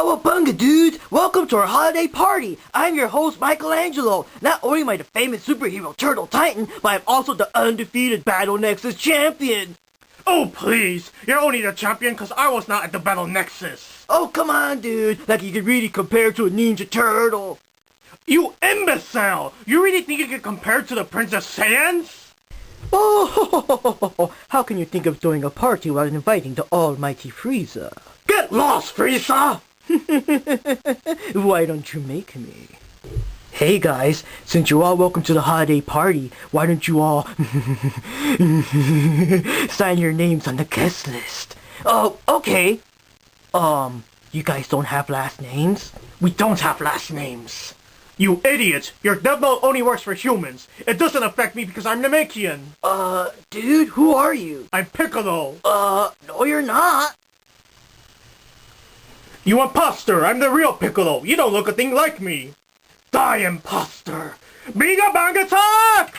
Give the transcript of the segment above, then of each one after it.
Cowabunga, dudes! Welcome to our holiday party! I'm your host, Michelangelo. Not only am I the famous superhero Turtle Titan, but I'm also the undefeated Battle Nexus champion! Oh, please! You're only the champion because I was not at the Battle Nexus! Oh, come on, dude! Like you could really compare to a Ninja Turtle! You imbecile! You really think you can compare to the Princess Saiyans? Oh, how can you think of throwing a party while inviting the almighty Frieza? Get lost, Frieza! Why don't you make me? Hey guys, since you're all welcome to the holiday party, why don't you all sign your names on the guest list? Oh, okay. You guys don't have last names? We don't have last names. You idiot! Your death note only works for humans. It doesn't affect me because I'm Namekian. Dude, who are you? I'm Piccolo. No you're not. You imposter! I'm the real Piccolo! You don't look a thing like me! Die, imposter! Mega Bang Attack!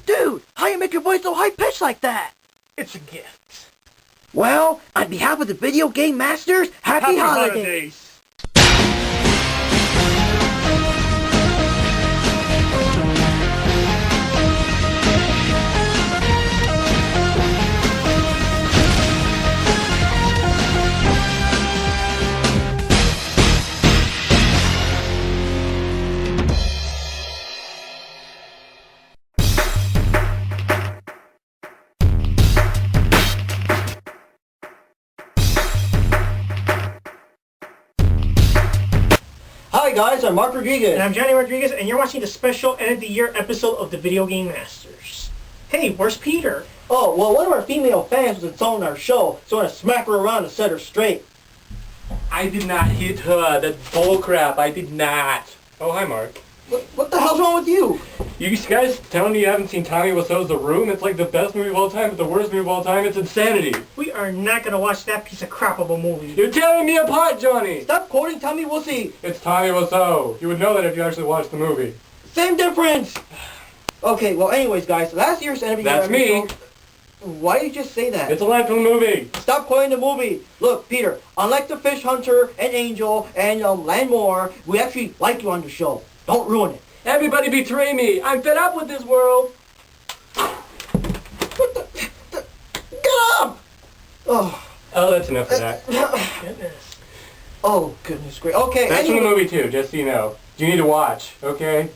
Dude, how you make your voice so high-pitched like that? It's a gift. Well, on behalf of the Video Game Masters, Happy Holidays! Hi guys, I'm Mark Rodriguez. And I'm Johnny Rodriguez, and you're watching the special end of the year episode of the Video Game Masters. Hey, where's Peter? Oh, well, one of our female fans was insulting our show, so I want to smack her around and set her straight. I did not hit her. That's bullcrap. I did not. Oh, hi, Mark. What the hell's wrong with you? You guys telling me you haven't seen Tommy Wiseau's The Room? It's like the best movie of all time, but the worst movie of all time. It's insanity. We are not going to watch that piece of crap of a movie. You're tearing me apart, Johnny. Stop quoting Tommy Wiseau. It's Tommy Wiseau. You would know that if you actually watched the movie. Same difference. Okay, well, anyways, guys, last year's end of the year That's me. episode. Why did you just say that? It's a line from the movie. Stop quoting the movie. Look, Peter, unlike the Fish Hunter and Angel and Landmore, we actually like you on the show. Don't ruin it. Everybody betray me. I'm fed up with this world. What the get up! Oh, that's enough of that. Goodness. oh, goodness gracious. Okay, That's anyway. from the movie, too, just so you know. You need to watch, okay?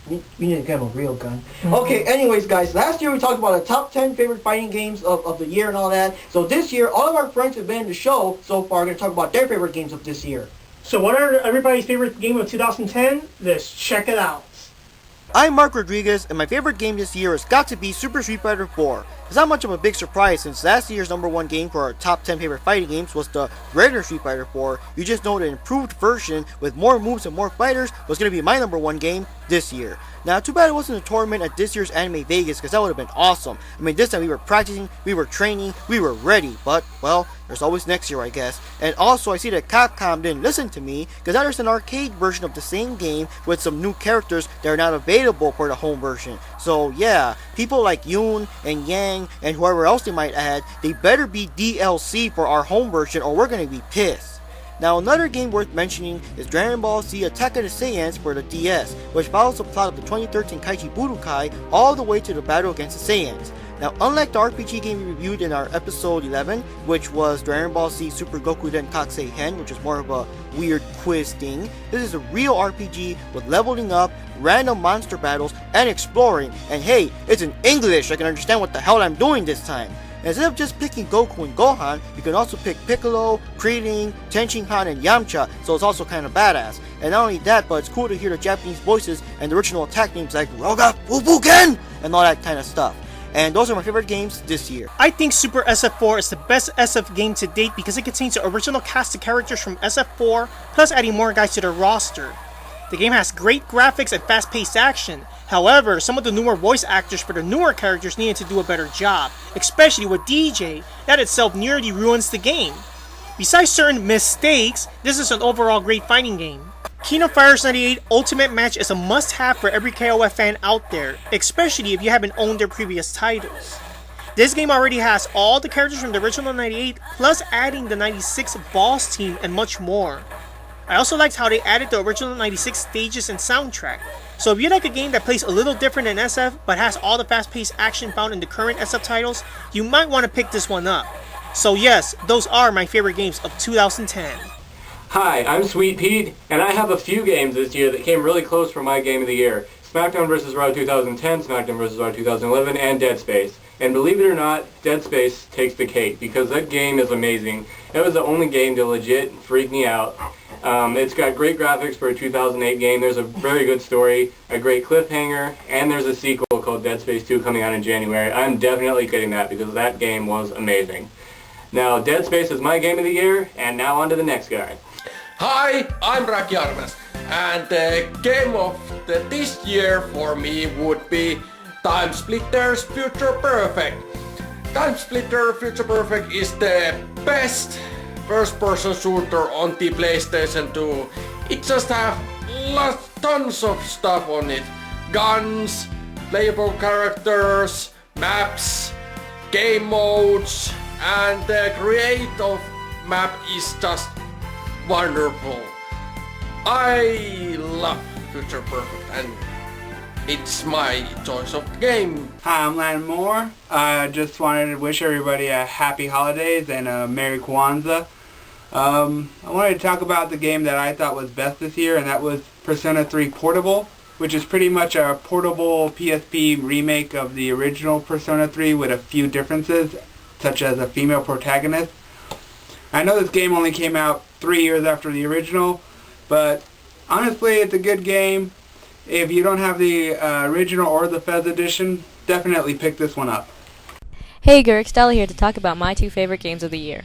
We need to get him a real gun. Okay, anyways, guys, last year we talked about the top 10 favorite fighting games of the year and all that. So this year, all of our friends have been in the show so far are going to talk about their favorite games of this year. So what are everybody's favorite game of 2010? Let's check it out. I'm Mark Rodriguez, and my favorite game this year has got to be Super Street Fighter 4. It's not much of a big surprise since last year's #1 game for our top 10 favorite fighting games was the regular Street Fighter 4. You just know the improved version with more moves and more fighters was going to be my #1 game this year. Now, too bad it wasn't a tournament at this year's Anime Vegas because that would have been awesome. I mean, this time we were practicing, we were training, we were ready, but, well, there's always next year, I guess. And also, I see that Capcom didn't listen to me because now there's an arcade version of the same game with some new characters that are not available for the home version. So, yeah, people like Yoon and Yang and whoever else they might add, they better be DLC for our home version or we're going to be pissed. Now, another game worth mentioning is Dragon Ball Z Attack of the Saiyans for the DS, which follows the plot of the 2013 Kaichi Budokai all the way to the battle against the Saiyans. Now, unlike the RPG game we reviewed in our episode 11, which was Dragon Ball Z Super Gokuden Kakusei Hen, which is more of a weird quiz thing, this is a real RPG with leveling up, random monster battles, and exploring. And hey, it's in English, so I can understand what the hell I'm doing this time. Instead of just picking Goku and Gohan, you can also pick Piccolo, Krillin, Tenshinhan, and Yamcha, so it's also kind of badass. And not only that, but it's cool to hear the Japanese voices and the original attack names like Roga Fubuken and all that kind of stuff. And those are my favorite games this year. I think Super SF4 is the best SF game to date because it contains the original cast of characters from SF4, plus adding more guys to their roster. The game has great graphics and fast-paced action. However, some of the newer voice actors for the newer characters needed to do a better job, especially with DJ. That itself nearly ruins the game. Besides certain mistakes, this is an overall great fighting game. Kingdom Fighters 98 Ultimate Match is a must-have for every KOF fan out there, especially if you haven't owned their previous titles. This game already has all the characters from the original 98, plus adding the 96 boss team and much more. I also liked how they added the original 96 stages and soundtrack. So if you like a game that plays a little different than SF, but has all the fast-paced action found in the current SF titles, you might want to pick this one up. So yes, those are my favorite games of 2010. Hi, I'm Sweet Pete, and I have a few games this year that came really close for my game of the year. SmackDown vs. Raw 2010, SmackDown vs. Raw 2011, and Dead Space. And believe it or not, Dead Space takes the cake, because that game is amazing. It was the only game to legit freak me out. It's got great graphics for a 2008 game, there's a very good story, a great cliffhanger, and there's a sequel called Dead Space 2 coming out in January. I'm definitely getting that, because that game was amazing. Now, Dead Space is my game of the year, and now on to the next guy. Hi, I'm Rakiarmas, and the game of this year for me would be Time Splitter's Future Perfect. Time Splitter Future Perfect is the best first-person shooter on the PlayStation 2. It just has tons of stuff on it. Guns, playable characters, maps, game modes, and the create of map is just wonderful. I love Future Perfect and it's my choice of game. Hi, I'm Landon Moore. I just wanted to wish everybody a happy holidays and a Merry Kwanzaa. I wanted to talk about the game that I thought was best this year, and that was Persona 3 Portable, which is pretty much a portable PSP remake of the original Persona 3 with a few differences, such as a female protagonist. I know this game only came out 3 years after the original, but honestly it's a good game. If you don't have the original or the Fez edition, definitely pick this one up. Hey Gurk, Stella here to talk about my two favorite games of the year.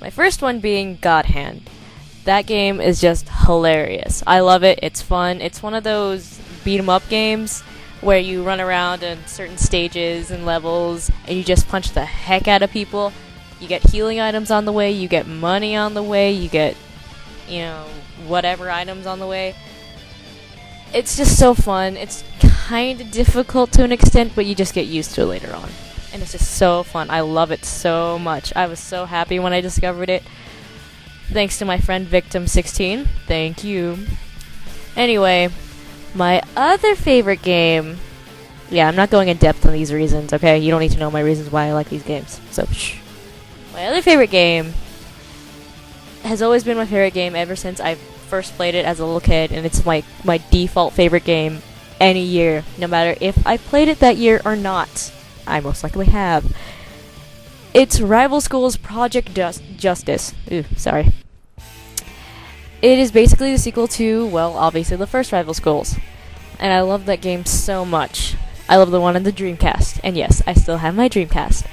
My first one being God Hand. That game is just hilarious. I love it, it's fun. It's one of those beat 'em up games where you run around in certain stages and levels and you just punch the heck out of people. You get healing items on the way, you get money on the way, you get, whatever items on the way. It's just so fun. It's kind of difficult to an extent, but you just get used to it later on. And it's just so fun. I love it so much. I was so happy when I discovered it. Thanks to my friend Victim16. Thank you. Anyway, my other favorite game... Yeah, I'm not going in depth on these reasons, okay? You don't need to know my reasons why I like these games. So, shh. My other favorite game has always been my favorite game ever since I first played it as a little kid, and it's my default favorite game any year, no matter if I played it that year or not. I most likely have. It's Rival Schools Project Justice. Ooh, sorry. It is basically the sequel to, well, obviously the first Rival Schools. And I love that game so much. I love the one on the Dreamcast. And yes, I still have my Dreamcast.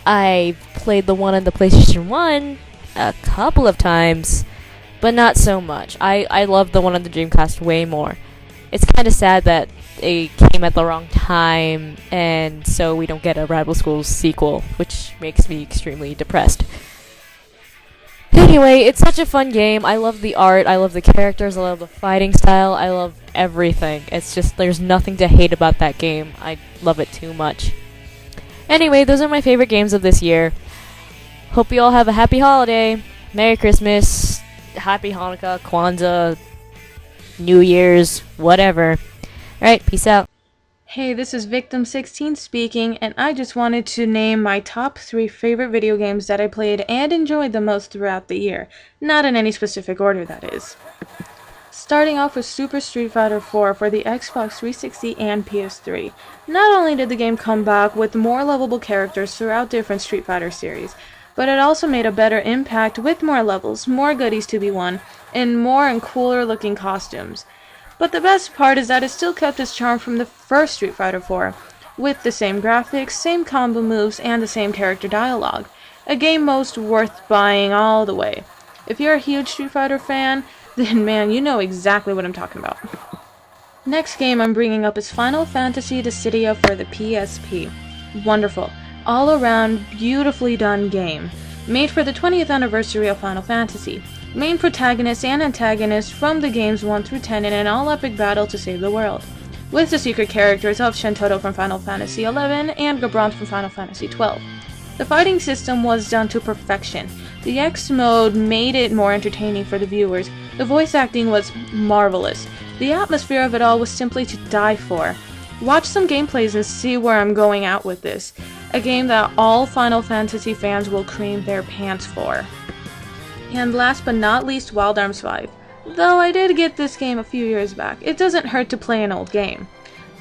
I played the one on the PlayStation 1 a couple of times, but not so much. I love the one on the Dreamcast way more. It's kind of sad that it came at the wrong time, and so we don't get a Rival Schools sequel, which makes me extremely depressed. Anyway, it's such a fun game. I love the art, I love the characters, I love the fighting style, I love everything. It's just, there's nothing to hate about that game. I love it too much. Anyway, those are my favorite games of this year. Hope you all have a happy holiday, Merry Christmas, Happy Hanukkah, Kwanzaa, New Year's, whatever. Alright, peace out. Hey, this is Victim16 speaking, and I just wanted to name my top 3 favorite video games that I played and enjoyed the most throughout the year. Not in any specific order, that is. Starting off with Super Street Fighter 4 for the Xbox 360 and PS3. Not only did the game come back with more lovable characters throughout different Street Fighter series, but it also made a better impact with more levels, more goodies to be won, and more and cooler looking costumes. But the best part is that it still kept its charm from the first Street Fighter 4, with the same graphics, same combo moves, and the same character dialogue. A game most worth buying all the way. If you're a huge Street Fighter fan, then man, you know exactly what I'm talking about. Next game I'm bringing up is Final Fantasy Dissidia for the PSP. Wonderful. All around, beautifully done game. Made for the 20th anniversary of Final Fantasy. Main protagonists and antagonists from the games 1 through 10 in an all-epic battle to save the world. with the secret characters of Shentoto from Final Fantasy XI and Gabron from Final Fantasy XII. The fighting system was done to perfection. The X mode made it more entertaining for the viewers. The voice acting was marvelous. The atmosphere of it all was simply to die for. Watch some gameplays and see where I'm going out with this. A game that all Final Fantasy fans will cream their pants for. And last but not least, Wild Arms 5. Though I did get this game a few years back, it doesn't hurt to play an old game.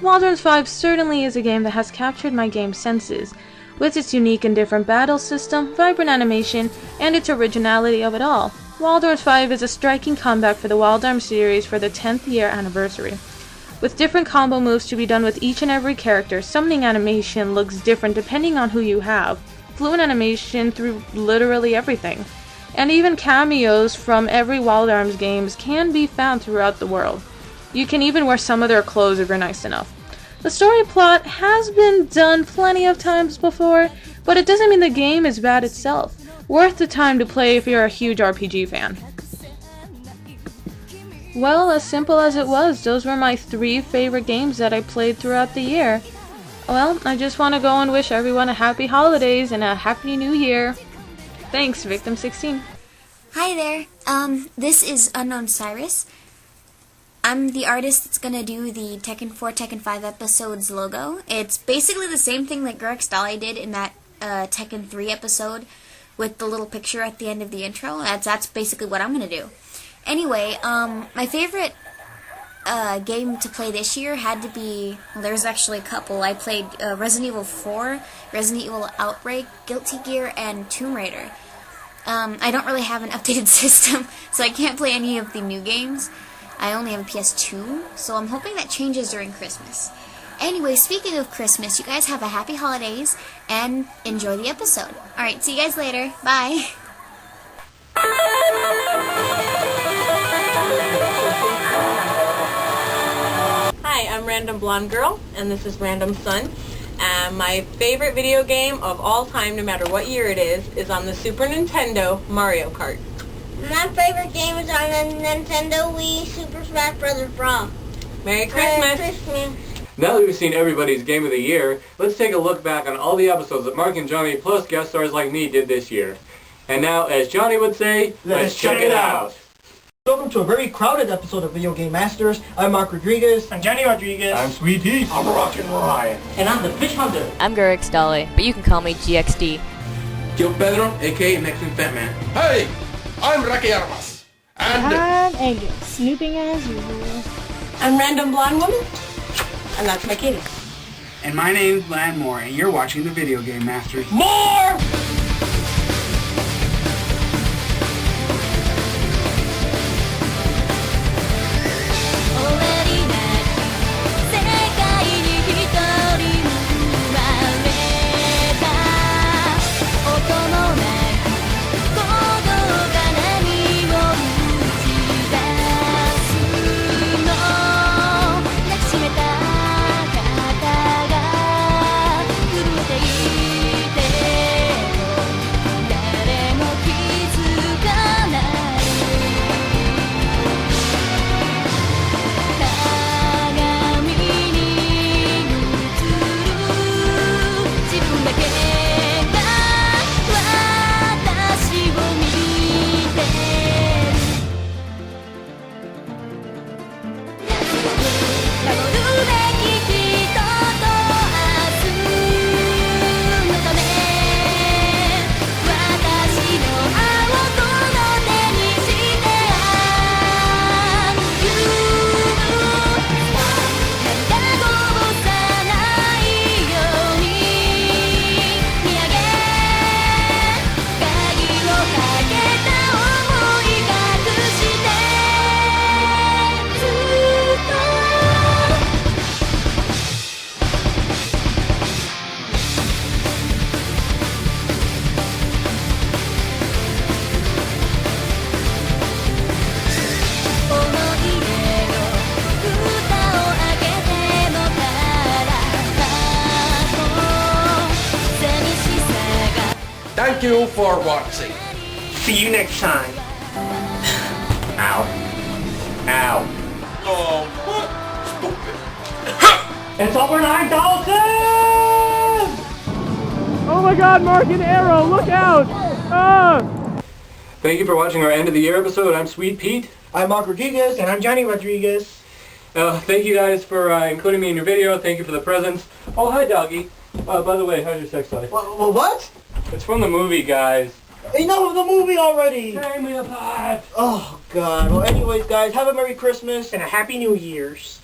Wild Arms 5 certainly is a game that has captured my game senses, with its unique and different battle system, vibrant animation, and its originality of it all. Wild Arms 5 is a striking comeback for the Wild Arms series for the 10th year anniversary. With different combo moves to be done with each and every character, summoning animation looks different depending on who you have, fluent animation through literally everything, and even cameos from every Wild Arms games can be found throughout the world. You can even wear some of their clothes if you're nice enough. The story plot has been done plenty of times before, but it doesn't mean the game is bad itself. Worth the time to play if you're a huge RPG fan. Well, as simple as it was, those were my 3 favorite games that I played throughout the year. Well, I just want to go and wish everyone a happy holidays and a happy new year. Thanks, Victim16. Hi there, this is Unknown Cyrus. I'm the artist that's gonna do the Tekken 4, Tekken 5 episodes logo. It's basically the same thing that Gurx Dali did in that Tekken 3 episode with the little picture at the end of the intro. That's basically what I'm gonna do. Anyway, my favorite game to play this year had to be, well, there's actually a couple. I played Resident Evil 4, Resident Evil Outbreak, Guilty Gear, and Tomb Raider. I don't really have an updated system, so I can't play any of the new games. I only have a PS2, so I'm hoping that changes during Christmas. Anyway, speaking of Christmas, you guys have a happy holidays, and enjoy the episode. Alright, see you guys later. Bye! Hi, I'm Random Blonde Girl, and this is Random Sun. My favorite video game of all time, no matter what year it is on the Super Nintendo, Mario Kart. My favorite game is on the Nintendo Wii, Super Smash Bros. Brawl. Merry Christmas! Merry Christmas! Now that we've seen everybody's Game of the Year, let's take a look back on all the episodes that Mark and Johnny plus guest stars like me did this year. And now, as Johnny would say, let's check it out! Welcome to a very crowded episode of Video Game Masters. I'm Mark Rodriguez. I'm Johnny Rodriguez. I'm Sweet Pete. I'm Rockin' Ryan. And I'm the Fish Hunter. I'm Gurx Dali, but you can call me GXD. Yo Pedro, aka Mexican Fat Man. Hey, I'm Rakiarmas. And I'm Angus, snooping as usual. I'm Random Blonde Woman, and that's my kitty. And my name's Landmore, and you're watching the Video Game Masters. More! thank you for watching. See you next time. Ow. Ow. Oh, what? Stupid. Ha! It's over 9,000! Oh my god, Mark and Arrow, look out! Thank you for watching our end of the year episode. I'm Sweet Pete. I'm Mark Rodriguez. And I'm Johnny Rodriguez. Thank you guys for including me in your video. Thank you for the presents. Oh, hi, doggy. By the way, how's your sex life? What? It's from the movie, guys. Enough of the movie already! Tear me apart! Oh, God. Well, anyways, guys, have a Merry Christmas. And a Happy New Year's.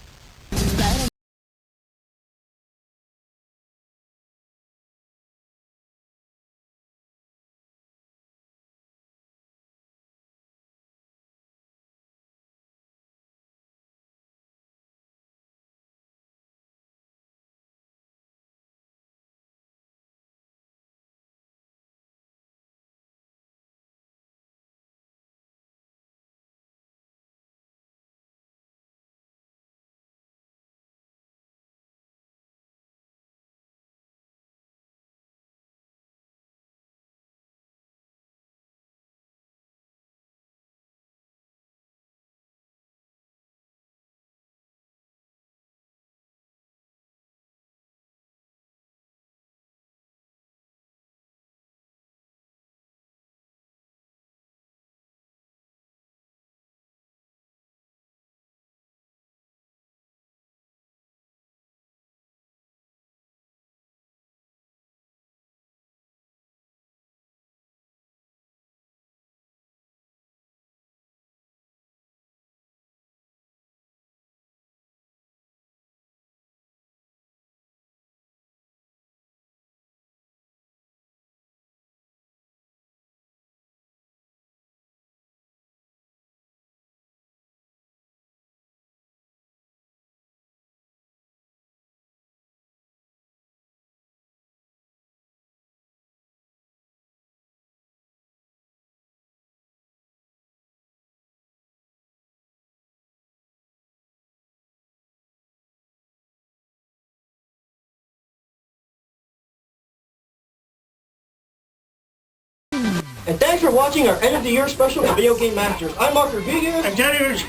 And thanks for watching our end of the year special of Video Game Masters. I'm Mark Rodriguez. I'm Johnny Rodriguez.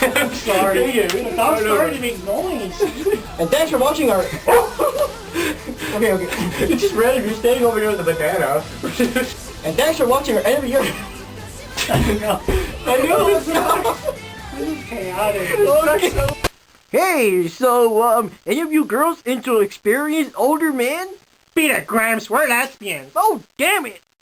I'm sorry. Stop starting to make noise. And thanks for watching our... Okay. You just read it. You're staying over here with the banana. And thanks for watching our end of the year... I know this is chaotic. Okay. Hey, so, any of you girls into experienced older men? Beat it, Grimes. We're lesbians. Oh, damn it!